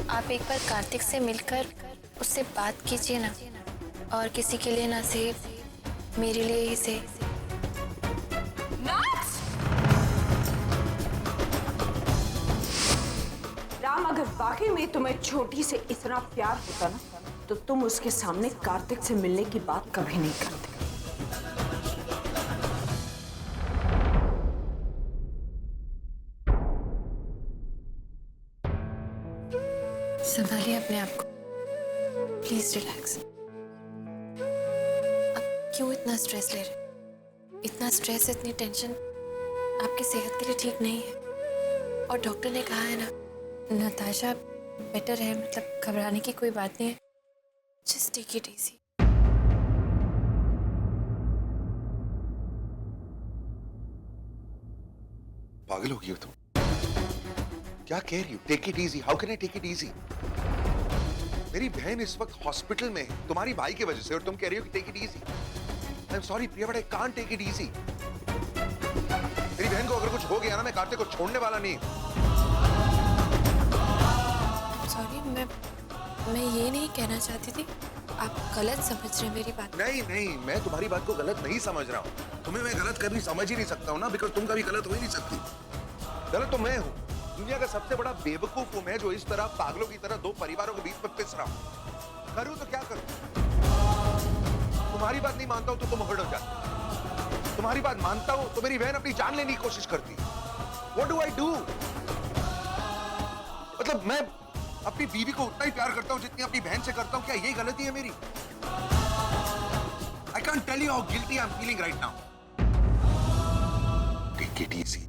आप एक बार कार्तिक से मिलकर उससे बात कीजिए ना, और किसी के लिए ना सही, मेरे लिए ही सही। राम, अगर वाकई में तुम्हें छोटी से इतना प्यार होता ना, तो तुम उसके सामने कार्तिक से मिलने की बात कभी नहीं करते। संभालिए अपने आप को, प्लीज रिलैक्स। अब क्यों इतना स्ट्रेस ले रहे? इतना स्ट्रेस, इतनी टेंशन आपकी सेहत के लिए ठीक नहीं है। और डॉक्टर ने कहा है ना, नताशा बेटर है, मतलब घबराने की कोई बात नहीं है। Just take it easy. पागल हो गई हो तुम? क्या कह रही हो? Take it easy? How can I take it easy? मेरी बहन इस वक्त हॉस्पिटल में है तुम्हारी भाई की वजह से, और तुम कह रही हो कि take it easy. I am sorry Priya, but I can't take it easy. मेरी बहन को अगर कुछ हो गया ना, मैं कार्तिक को छोड़ने वाला नहीं। सॉरी, मैं ये नहीं कहना चाहती थी, आप गलत समझ रहे हैं मेरी बात। नहीं नहीं, मैं तुम्हारी बात को गलत नहीं समझ रहा हूँ। तुम्हें मैं गलत कभी समझ ही नहीं सकता हूँ ना, बिकॉज तुम कभी गलत हो ही नहीं सकती। गलत तो मैं हूँ, दुनिया का सबसे बड़ा बेवकूफ हूँ मैं, जो इस तरह पागलों की तरह दो परिवारों के बीच में पिस रहा हूँ। करूँ तो क्या करूँ? तुम्हारी बात नहीं मानता हूँ तो तुम हर्ट हो जाते, तुम्हारी बात मानता हूँ तो मेरी बहन अपनी जान लेने की कोशिश करती। What do I do? मतलब मैं अपनी बीवी को उतना ही प्यार करता हूँ जितनी अपनी बहन से करता हूँ। क्या यही गलती है मेरी? I can't tell you how guilty I'm feeling right now. Take it easy.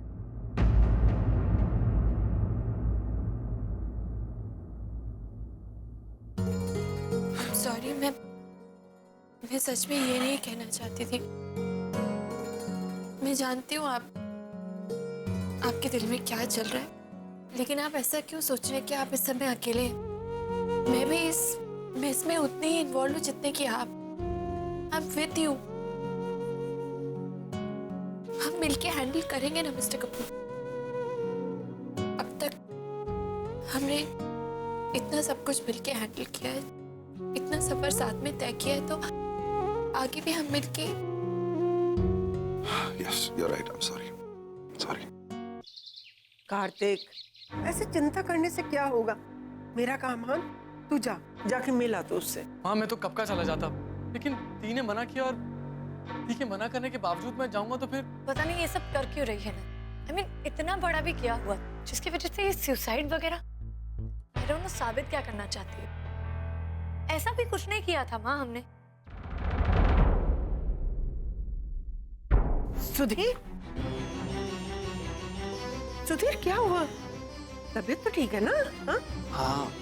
Sorry, मैं सच में ये नहीं कहना चाहती थी। मैं जानती हूँ आपके दिल में क्या चल रहा है, लेकिन आप ऐसा क्यों सोच रहे हैं कि आप इस समय अकेले हैं? मैं भी इसमें उतनी ही इन्वॉल्व हूँ जितने कि आप। I'm with you. हम मिलके हैंडल करेंगे ना मिस्टर कपूर। अब तक हमने इतना सब कुछ मिलके हैंडल किया है, इतना सफर साथ में तय किया है, तो आगे भी हम मिलके। Yes, you're right. I'm sorry. Sorry. Kartik, ऐसे चिंता करने से क्या होगा? मेरा काम मान, तू जाके मिला तो उससे। हाँ, मैं तो कब का चला जाता, लेकिन ती ने मना किया, और ती के मना करने के बावजूद मैं जाऊंगा तो फिर पता नहीं ये सब कर क्यों रही है ना। I mean, इतना बड़ा भी क्या हुआ जिसकी वजह से ये सुसाइड वगैरह? I don't know, साबित क्या करना चाहती है? ऐसा भी कुछ नहीं किया था माँ हमने। सुधीर, सुधीर क्या हुआ? तबीयत तो ठीक है ना? हाँ,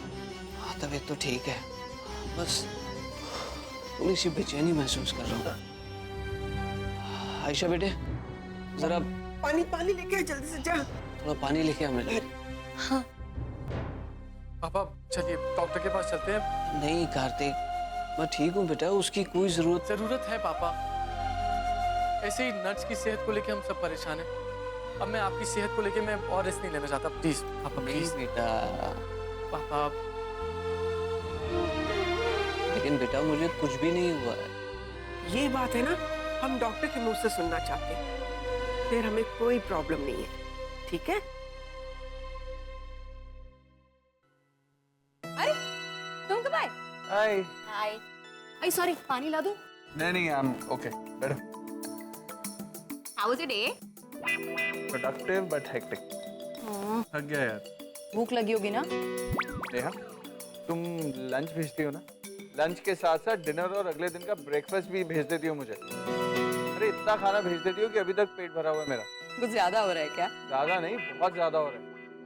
तबीयत तो ठीक है, बस थोड़ी सी बेचैनी महसूस कर रहा हूँ। आयशा बेटे, जरा पानी लेके आ, जल्दी से जा। थोड़ा पानी लेके आ मेरे लिए। हाँ। पापा चलिए डॉक्टर के पास चलते हैं। नहीं कार्तिक, मैं ठीक हूँ बेटा, उसकी कोई जरूरत है पापा। ऐसे ही नर्स की सेहत को लेके हम सब परेशान हैं। अब मैं आपकी सेहत को लेके मैं और रिस्क नहीं लेना चाहता। प्लीज पापा, प्लीज बेटा। पापा। लेकिन बेटा मुझे कुछ भी नहीं हुआ है। ये बात है ना, हम डॉक्टर के मुंह से सुनना चाहते हैं। फिर हमें कोई प्रॉब्लम नहीं है, ठीक है? अरे तुम कब आए? हाय। हाय। आई सॉरी, पानी ला दूं? नहीं, आई एम ओके, बैठो। How was your day? Productive but hectic. थक गया यार। भूख लगी होगी ना? नेहा, तुम लंच भेजती हो ना? लंच के साथ साथ डिनर और अगले दिन का ब्रेकफास्ट भी भेज देती हो मुझे। अरे इतना खाना भेज देती हो कि अभी तक पेट भरा हुआ है मेरा। कुछ ज्यादा हो रहा है क्या? ज्यादा नहीं, बहुत ज्यादा हो रहा है।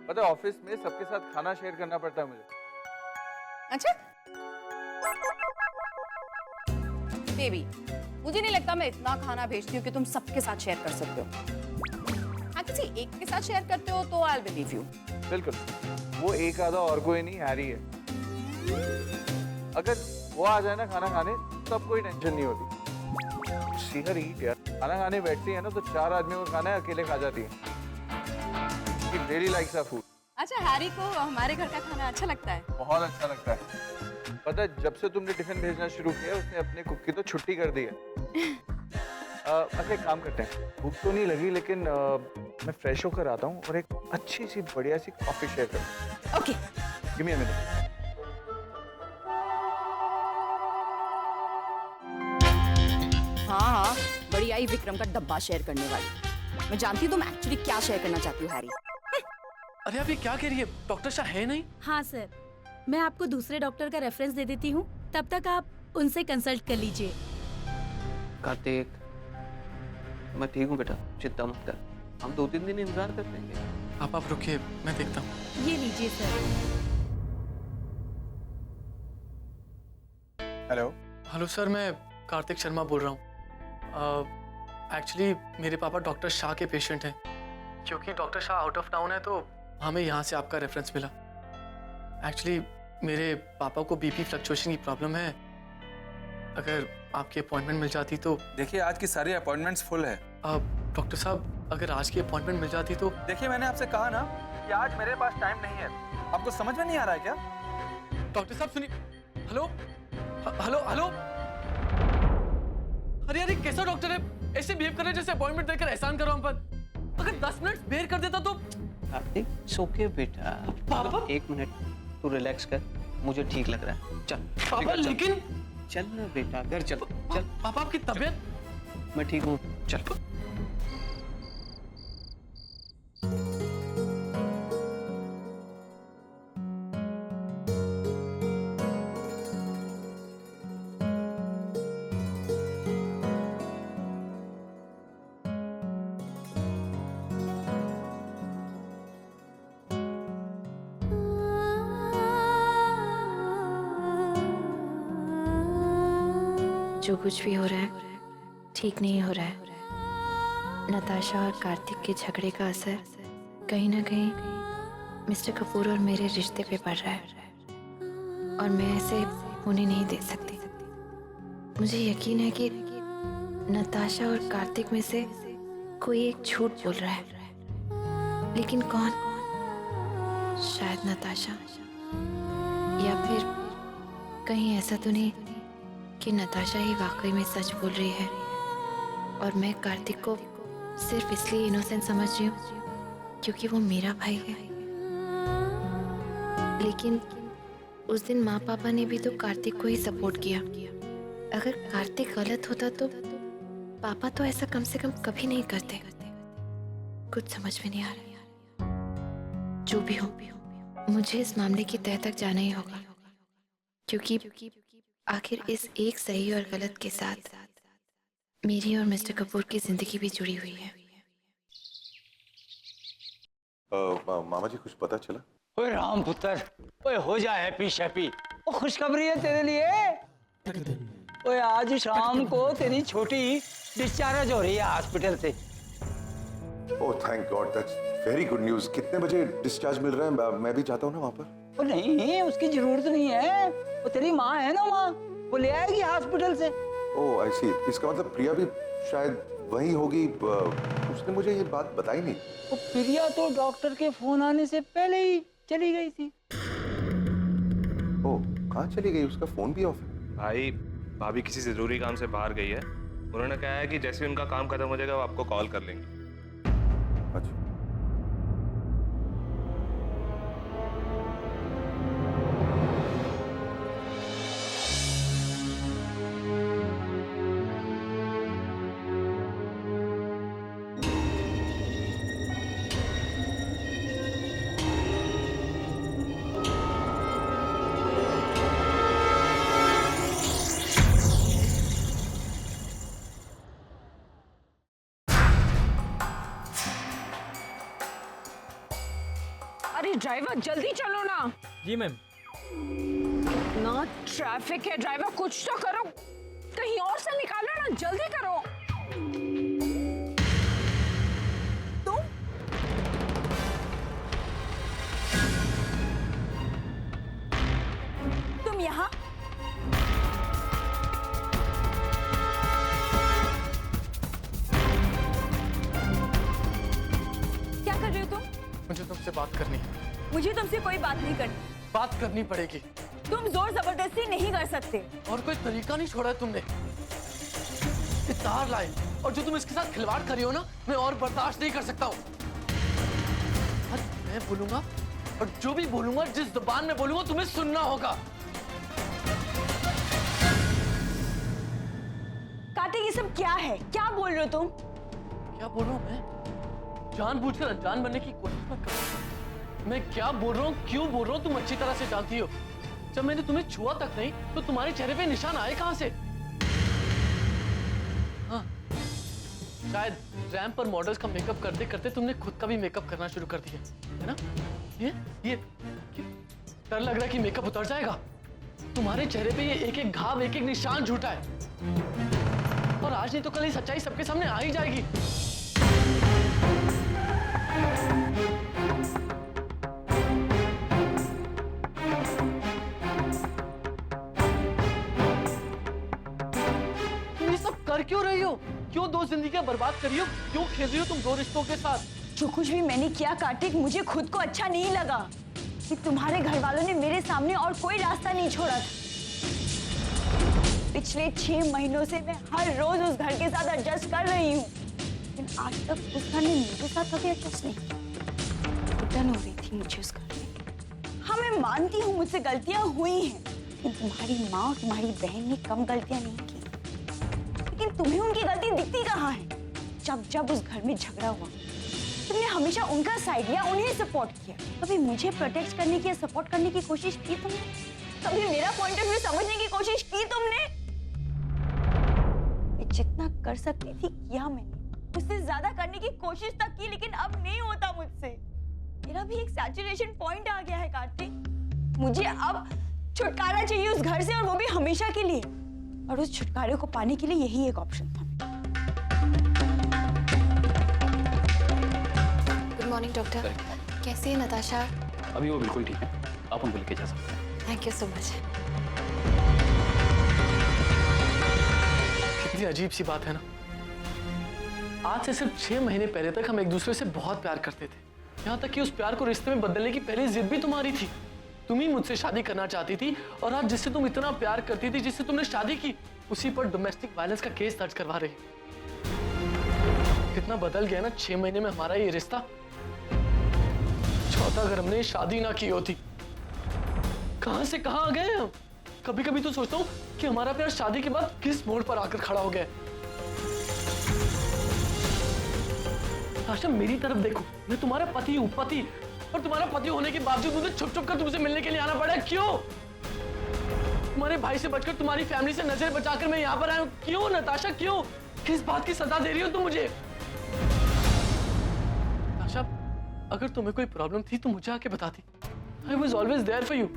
पता है ऑफिस में सबके साथ खाना शेयर करना पड़ता है मुझे। अच्छा बेबी, मुझे नहीं लगता मैं इतना खाना भेजती हूँ कि तुम सबके साथ शेयर कर सकते हो। हाँ, किसी एक के साथ शेयर करते हो तो आई विल बिलीव यू। बिल्कुल, वो एक आधा और कोई नहीं, हैरी है। अगर वो आ जाए ना खाना खाने, तब कोई टेंशन नहीं होती। सी हर ईट यार, खाना खाने बैठती है ना तो 4 आदमियों का खाना अकेले खा जाती है। She really likes her food. अच्छा, हैरी को हमारे घर का खाना अच्छा लगता है? बहुत अच्छा लगता है। पता है, जब से तुमने टिफिन भेजना शुरू किया उसने अपने कुक की तो छुट्टी कर दी है। अच्छा, एक काम करते हैं, भूख तो नहीं लगी लेकिन मैं फ्रेश होकर आता हूँ और एक अच्छी सी बढ़िया सी कॉफी शेयर करूँ। Okay. Give me a minute. हाँ, बड़ी आई विक्रम का डब्बा शेयर करने वाली। मैं जानती हूँ तुम एक्चुअली क्या शेयर करना चाहती हो हैरी। अरे आप ये क्या कह रही है? डॉक्टर शाह है नहीं? हाँ सर, मैं आपको दूसरे डॉक्टर का रेफरेंस दे देती हूँ, तब तक आप उनसे कंसल्ट कर लीजिए। कार्तिक, मैं ठीक हूँ बेटा, चिंता मत कर, हम 2-3 दिन इंतजार कर लेंगे। आप रुकिए, मैं देखता हूँ। ये लीजिए सर। हेलो। हेलो सर, मैं कार्तिक शर्मा बोल रहा हूँ। एक्चुअली मेरे पापा डॉक्टर शाह के पेशेंट हैं। क्योंकि doctor Shah out of town है तो हमें यहाँ से आपका रेफरेंस मिला। एक्चुअली मेरे पापा को बीपी फ्लक्चुएशन की प्रॉब्लम है। अगर आपकी अपॉइंटमेंट मिल जाती तो। देखिए, आज की सारी अपॉइंटमेंट्स फुल है। डॉक्टर साहब, अगर आज की अपॉइंटमेंट मिल जाती तो। देखिए, मैंने आपसे कहा ना कि आज मेरे पास टाइम नहीं है। आपको समझ में नहीं आ रहा है क्या? डॉक्टर साहब सुनिए। Hello hello hello. अरे यार, ये कैसा डॉक्टर है? ऐसे बिहेव कर रहे जैसे अपॉइंटमेंट देकर एहसान करो हम पर। अगर 10 मिनट देर कर देता तो। कार्तिक, सोके बेटा, पापा? 1 मिनट तू रिलैक्स कर, मुझे ठीक लग रहा है। चल पापा, लेकिन चल ना बेटा, घर चल। चल पापा, आपकी तबीयत? मैं ठीक हूँ, चल। जो कुछ भी हो रहा है ठीक नहीं हो रहा है। नताशा और कार्तिक के झगड़े का असर कहीं ना कहीं मिस्टर कपूर और मेरे रिश्ते पे पड़ रहा है और मैं ऐसे होने नहीं दे सकती। मुझे यकीन है कि नताशा और कार्तिक में से कोई एक झूठ बोल रहा है, लेकिन कौन? शायद नताशा, या फिर कहीं ऐसा तो नहीं कि नताशा ही वाकई में सच बोल रही है और मैं कार्तिक को सिर्फ इसलिए इनोसेंट समझ रही हूँ क्योंकि वो मेरा भाई है। लेकिन उस दिन माँ पापा ने भी तो कार्तिक को ही सपोर्ट किया। अगर कार्तिक गलत होता तो पापा तो ऐसा कम से कम कभी नहीं करते। कुछ समझ में नहीं आ रहा। जो भी हो, मुझे इस मामले की तह तक जाना ही होगा क्योंकि आखिर इस एक सही और गलत के साथ मेरी और मिस्टर कपूर की जिंदगी भी जुड़ी हुई है। मामा जी, कुछ पता चला? ओए राम पुत्र, ओए हो जा हैप्पी शैपी। ओ खुशखबरी है तेरे लिए। ओए आज शाम को तेरी छोटी डिस्चार्ज हो रही है हॉस्पिटल से। Oh thank God, that's very good news. कितने बजे डिस्चार्ज मिल रहा है? मैं भी चाहता हूँ ना वहाँ पर। ओ नहीं, उसकी जरूरत नहीं है। वो तेरी माँ है ना वहाँ, वो ले आएगी हॉस्पिटल से। ओह आई सी। इसका मतलब प्रिया भी शायद वहीं होगी। उसने मुझे ये बात बताई नहीं। वो प्रिया तो डॉक्टर के फोन आने से पहले ही चली गई थी। ओह, कहाँ चली गई? उसका फोन भी ऑफ है। भाई, भाभी किसी जरूरी काम से बाहर गई है। उन्होंने कहा है कि जैसे उनका काम खत्म हो जाएगा वो आपको कॉल कर लेंगे। अच्छा। अरे ड्राइवर, जल्दी चलो ना। जी मैम। ना ट्रैफिक है ड्राइवर, कुछ तो करो, कहीं और से निकालो ना, जल्दी करो। तुम यहाँ? क्या कर रहे हो तुम? मुझे तुमसे बात करनी है। मुझे तुमसे कोई बात नहीं करनी। बात करनी पड़ेगी। तुम जोर जबरदस्ती नहीं कर सकते। और कोई तरीका नहीं छोड़ा है तुमने। ये तार लाए और जो तुम इसके साथ खिलवाड़ करी हो ना, मैं और बर्दाश्त नहीं कर सकता हूँ। आज मैं बोलूंगा और जो भी बोलूंगा, जिस जुबान में बोलूंगा तुम्हें सुनना होगा। कार्तिक, ये सब क्या है? क्या बोल रहे हो तुम? क्या बोल रहा हूँ मैं? जानबूझकर अनजान बनने की कोशिश मत करो। मैं क्या बोल रहा हूँ, क्यों बोल रहा हूँ, तुम अच्छी तरह से जानती हो। जब मैंने तुम्हें छुआ तक नहीं तो तुम्हारे चेहरे पे निशान आए कहां से? हाँ, शायद रैंप पर मॉडल्स का मेकअप करते करते तुमने खुद का भी मेकअप करना शुरू कर दिया है ना? ये डर लग रहा है कि मेकअप उतर जाएगा। तुम्हारे चेहरे पे ये एक एक घाव, एक एक निशान झूठा है। और आज नहीं तो कल ये सच्चाई सबके सामने आ ही जाएगी। कर क्यों रही हो? क्यों दो जिंदगियां बर्बाद करी हो? क्यों खेल रही हो तुम दो रिश्तों के साथ? जो कुछ भी मैंने किया कार्तिक, मुझे खुद को अच्छा नहीं लगा कि तुम्हारे घर वालों ने मेरे सामने और कोई रास्ता नहीं छोड़ा था। पिछले 6 महीनों से मैं हर रोज उस घर के साथ एडजस्ट कर रही हूँ, लेकिन आज तक उस घर ने मेरे साथ कभी एडजस्ट नहीं किया। घुटन हो रही थी मुझे उस घर में। हाँ, मैं मानती हूँ मुझसे गलतियां हुई हैं, लेकिन तुम्हारी माँ और तुम्हारी बहन ने कम गलतियां नहीं की। लेकिन तुम्हें उनकी गलती दिखती कहाँ है? जब जब उस घर में झगड़ा हुआ, तुमने हमेशा उनका साइड लिया, उन्हें सपोर्ट किया। कभी मुझे प्रोटेक्ट करने की, सपोर्ट करने की कोशिश की तुमने? कभी मेरा पॉइंट ऑफ व्यू समझने की कोशिश की तुमने? मैं जितना कर सकती थी किया मैंने, उससे ज्यादा करने की कोशिश तक की, लेकिन अब नहीं होता मुझसे। मेरा भी एक सैचुरेशन पॉइंट आ गया है कार्तिक। मुझे अब छुटकारा चाहिए उस घर से, और वो भी हमेशा के लिए। और उस छुटकारे को पाने के लिए यही एक ऑप्शन था। Good morning doctor. कैसी है नताशा? अभी वो बिल्कुल ठीक है, आप उनको लेके जा सकते हैं। Thank you so much. कितनी अजीब सी बात है ना। आज से सिर्फ 6 महीने पहले तक हम एक दूसरे से बहुत प्यार करते थे। यहाँ तक कि उस प्यार को रिश्ते में बदलने की पहली जिद भी तुम्हारी थी। तुम ही मुझसे शादी करना चाहती थी, और आज जिससे तुम इतना प्यार करती थी, जिससे तुमने शादी की, उसी पर डोमेस्टिक वायलेंस का केस दर्ज करवा रही। कितना बदल गया ना 6 महीने में हमारा ये रिश्ता। चौथा अगर हमने शादी ना की होती, कहां से कहां आ गए हम। कभी कभी तो सोचता हूँ कि हमारा प्यार शादी के बाद किस मोड़ पर आकर खड़ा हो गया। आशा, मेरी तरफ देखो, मैं तुम्हारा पति हूँ, पति। और तुम्हारा पति होने के बावजूद मुझे छुप छुप कर तुमसे मिलने के लिए आना पड़ा। क्यों? तुम्हारे भाई से बचकर, तुम्हारी फैमिली से नजर बचाकर मैं यहाँ पर आया हूँ। क्यों नताशा, क्यों? किस बात की सजा दे रही हो तुम मुझे? नताशा, अगर तुम्हें कोई प्रॉब्लम थी तो मुझे आके बताती। I was always there for you।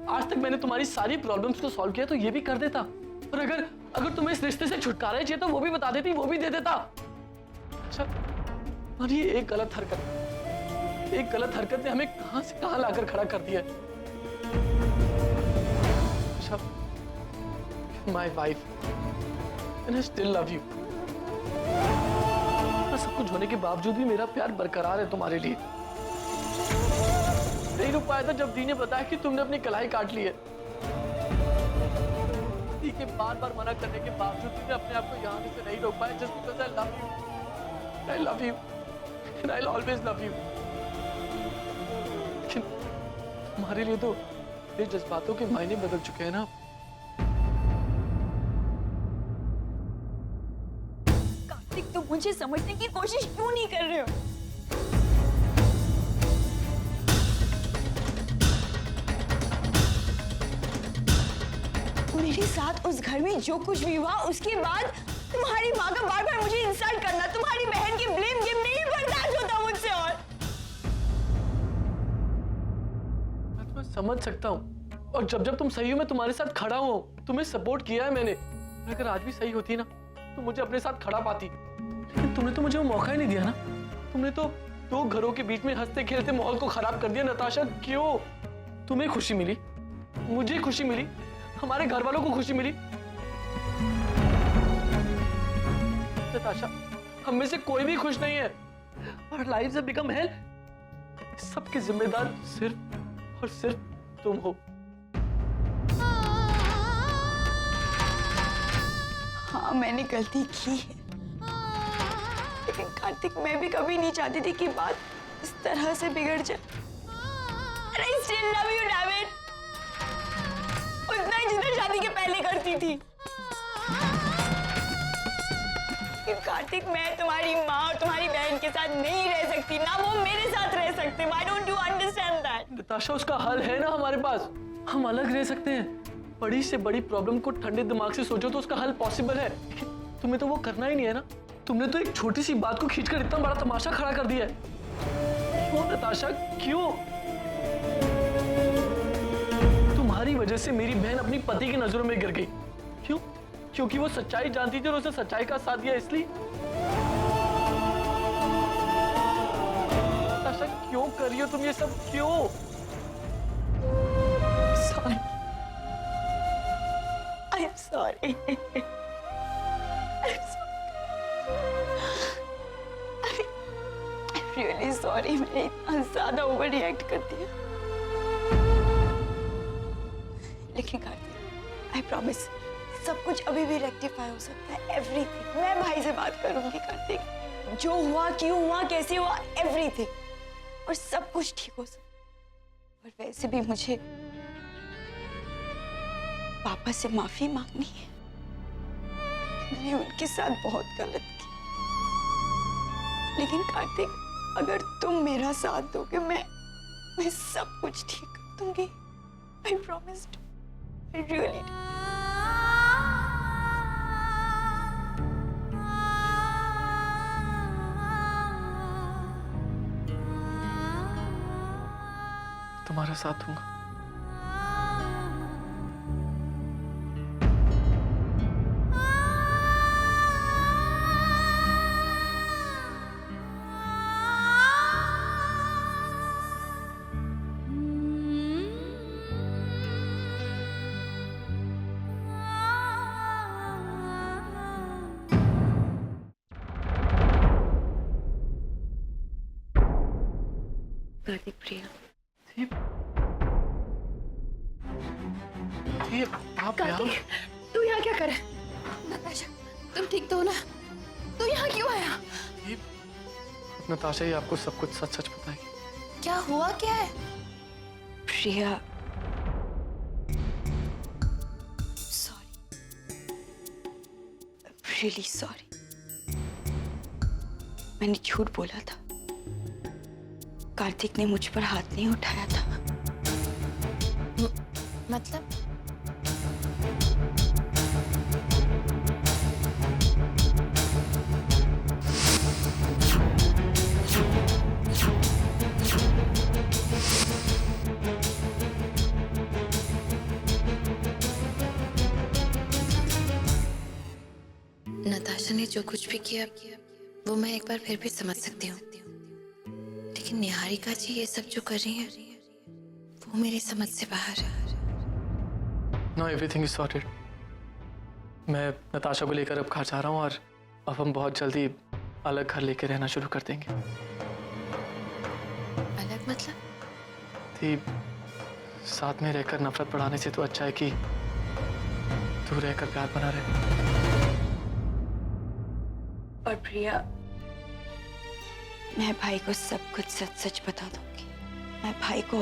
आज तक मैंने तुम्हारी सारी प्रॉब्लम्स को सॉल्व किया तो ये भी कर देता। और अगर तुम्हें इस रिश्ते से छुटकारा चाहिए तो वो भी बता देती, वो भी दे देता। अच्छा, और ये एक गलत हरकत ने हमें कहां से कहां लाकर खड़ा कर दिया। अच्छा, my wife, and I still love you। सब कुछ होने के बावजूद भी मेरा प्यार बरकरार है तुम्हारे लिए। नहीं रुक पाया था जब दी ने बताया कि तुमने अपनी कलाई काट ली है। दी के बार-बार मना करने के बावजूद भी मैं अपने आप को यहाँ से नहीं रोक पाया, just because I love you, and I'll always love you। लेकिन तुम्हारे लिए तो ये जज्बातों के मायने बदल चुके हैं ना। कार्तिक, तुम मुझे समझने की कोशिश क्यों नहीं कर रहे हो? मेरे साथ उस घर में जो कुछ भी हुआ, उसके बाद तुम्हारी माँ का बार बार मुझे इंसल्ट करना, तुम्हारी बहन की ब्लेम गेम नहीं बर्दाश्त होता मुझसे। और मैं तुम्हें समझ सकता हूँ, और जब जब तुम सही हो मैं तुम्हारे साथ खड़ा हूँ। तुम्हें सपोर्ट किया है मैंने। अगर आज भी सही होती ना तो मुझे अपने साथ खड़ा पाती, लेकिन तुमने तो मुझे वो मौका ही नहीं दिया ना। तुमने तो 2 घरों के बीच में हंसते खेलते माहौल को खराब कर दिया। नताशा, क्यों? तुम्हें खुशी मिली, मुझे खुशी मिली, हमारे घर वालों को खुशी मिली। नताशा, हम में से कोई भी खुश नहीं है। Our lives have become hell सबके जिम्मेदार सिर्फ और सिर्फ तुम हो। हाँ, मैंने गलती की है, लेकिन कार्तिक मैं भी कभी नहीं चाहती थी कि बात इस तरह से बिगड़ जाए। And I still love you, damn it. उतना ही जितना शादी के पहले करती थी। कार्तिक, मैं तुम्हारी माँ और तुम्हारी बहन के साथ नहीं रह सकती, ना वो मेरे साथ रह सकते। Why don't you understand that? Natasha, उसका हल है ना हमारे पास। हम अलग रह सकते हैं। बड़ी से बड़ी प्रॉब्लम को ठंडे दिमाग से सोचो तो उसका हल पॉसिबल है। तुम्हें तो वो करना ही नहीं है ना। तुमने तो एक छोटी सी बात को खींचकर इतना बड़ा तमाशा खड़ा कर दिया है। क्यों नताशा, क्यों? तुम्हारी वजह से मेरी बहन अपनी पति की नजरों में गिर गई। क्यों? क्योंकि वो सच्चाई जानती थी और उसने सच्चाई का साथ दिया, इसलिए। नताशा, क्यों कर रही हो तुम ये सब, क्यों? Sorry. I'm sorry. I'm really sorry. मैंने इतना ज्यादा ओवर रिएक्ट कर दिया। लेकिन कार्तिक, I promise, सब कुछ अभी भी रेक्टिफाई हो सकता है। एवरीथिंग। मैं भाई से बात करूंगी कार्तिक। जो हुआ, क्यों हुआ, कैसे हुआ, एवरीथिंग, और सब कुछ ठीक हो सकता है। और वैसे भी मुझे पापा से माफी मांगनी है। मैंने उनके साथ बहुत गलत की। लेकिन कार्तिक, अगर तुम मेरा साथ दोगे, मैं सब कुछ ठीक कर दूंगी। I promised. I really do. तुम्हारा साथ दूंगा। कार्तिक, प्रिया, आप कार्तिक, तू यहाँ क्या कर रहा है? नताशा, तुम ठीक तो हो ना? तू यहाँ क्यों आया? नताशा ही आपको सब कुछ सच सच बताएगी। क्या हुआ, क्या है? प्रिया, सॉरी, रियली सॉरी। मैंने झूठ बोला था। कार्तिक ने मुझ पर हाथ नहीं उठाया था। मतलब? नताशा ने जो कुछ भी किया वो मैं एक बार फिर भी समझ सकती हूँ, लेकिन निहारिका जी ये सब जो कर रही है वो मेरी समझ से बाहर है। Now everything is sorted. मैं नताशा को लेकर अब घर जा रहा हूँ और अब हम बहुत जल्दी अलग घर लेके रहना शुरू कर देंगे। अलग मतलब? थी साथ में रहकर नफरत बढ़ाने से तो अच्छा है कि दूर रहकर प्यार बना रहे। और प्रिया, मैं भाई को सब कुछ सच सच बता दूंगी। मैं भाई को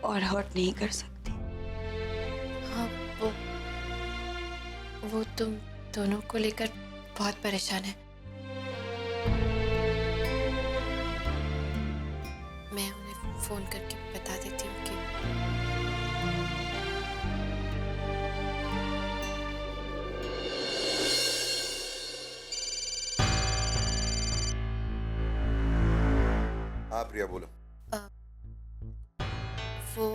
और हर्ट नहीं कर सकती। हाँ, वो तुम दोनों को लेकर बहुत परेशान है। मैं उन्हें फोन करके बता देती हूँ कि हाँ प्रिया बोलो। वो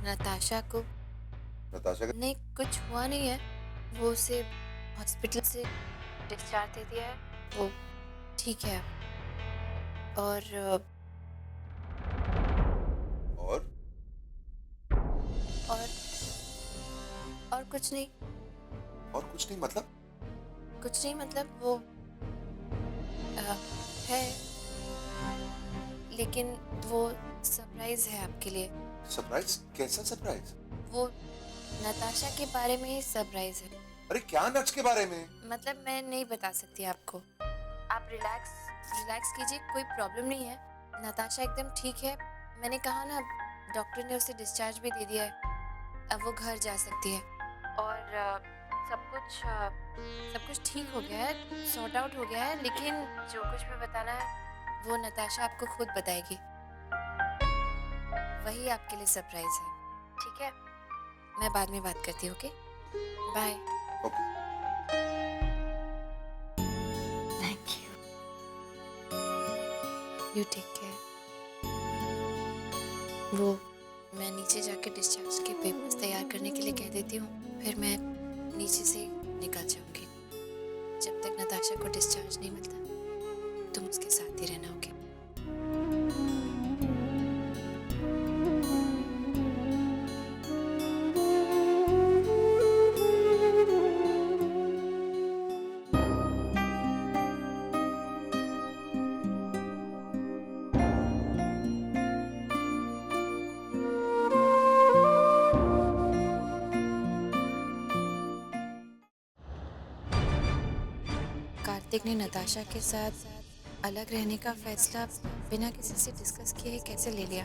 नताशा को नहीं, कुछ हुआ नहीं है। वो उसे हॉस्पिटल से डिस्चार्ज दे दिया है, वो ठीक है। और कुछ नहीं। और कुछ नहीं मतलब? कुछ नहीं मतलब वो है लेकिन वो सरप्राइज है आपके लिए। सरप्राइज? कैसा सरप्राइज? वो नताशा के बारे में ही सरप्राइज है। अरे क्या नच के बारे में? मतलब मैं नहीं बता सकती आपको। आप रिलैक्स कीजिए, कोई प्रॉब्लम नहीं है। नताशा एकदम ठीक है। मैंने कहा ना, डॉक्टर ने उसे डिस्चार्ज भी दे दिया है। अब वो घर जा सकती है और सब कुछ ठीक हो गया है, सॉर्ट आउट हो गया है। लेकिन जो कुछ भी बताना है वो नताशा आपको खुद बताएगी। वही आपके लिए सरप्राइज है, ठीक है? मैं बाद में बात करती हूँ, okay? Bye. Thank you. You take care. वो मैं नीचे जाके डिस्चार्ज के पेपर्स तैयार करने के लिए कह देती हूँ, फिर मैं नीचे से निकल जाऊंगी। जब तक नताशा को डिस्चार्ज नहीं मिलता तुम उसके साथ ही रहना, ओके? कार्तिक ने नताशा के साथ अलग रहने का फैसला बिना किसी से डिस्कस किए कैसे ले लिया?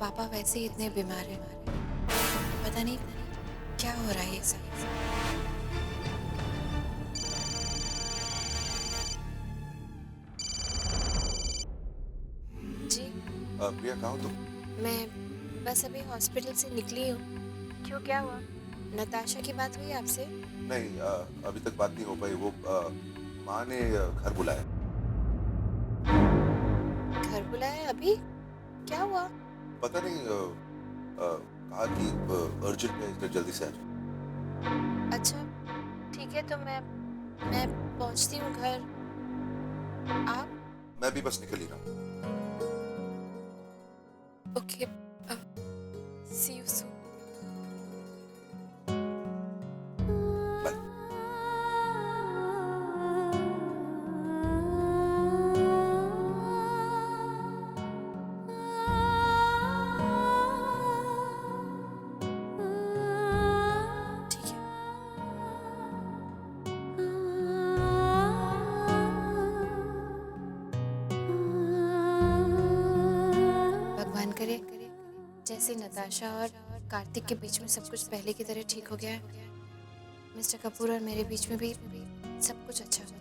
पापा वैसे ही इतने बीमार हैं, पता नहीं क्या हो रहा है ये सब। जी प्रिया, कहाँ हो तुम? मैं बस अभी हॉस्पिटल से निकली हूँ। क्यों, क्या हुआ? नताशा की बात हुई आपसे? नहीं, अभी तक बात नहीं हो पाई। वो माँ ने घर बुलाया। घर बुलाया? अभी क्या हुआ? पता नहीं, कहा कि अर्जेंट है, इसलिए जल्दी से आ जाओ। अच्छा ठीक है, तो मैं पहुंचती हूँ घर। आप? मैं भी बस निकल ही रहा हूँ। Okay, see you soon. भगवान करे जैसे नताशा और कार्तिक के बीच में सब कुछ पहले की तरह ठीक हो गया है, मिस्टर कपूर और मेरे बीच में भी सब कुछ अच्छा हो।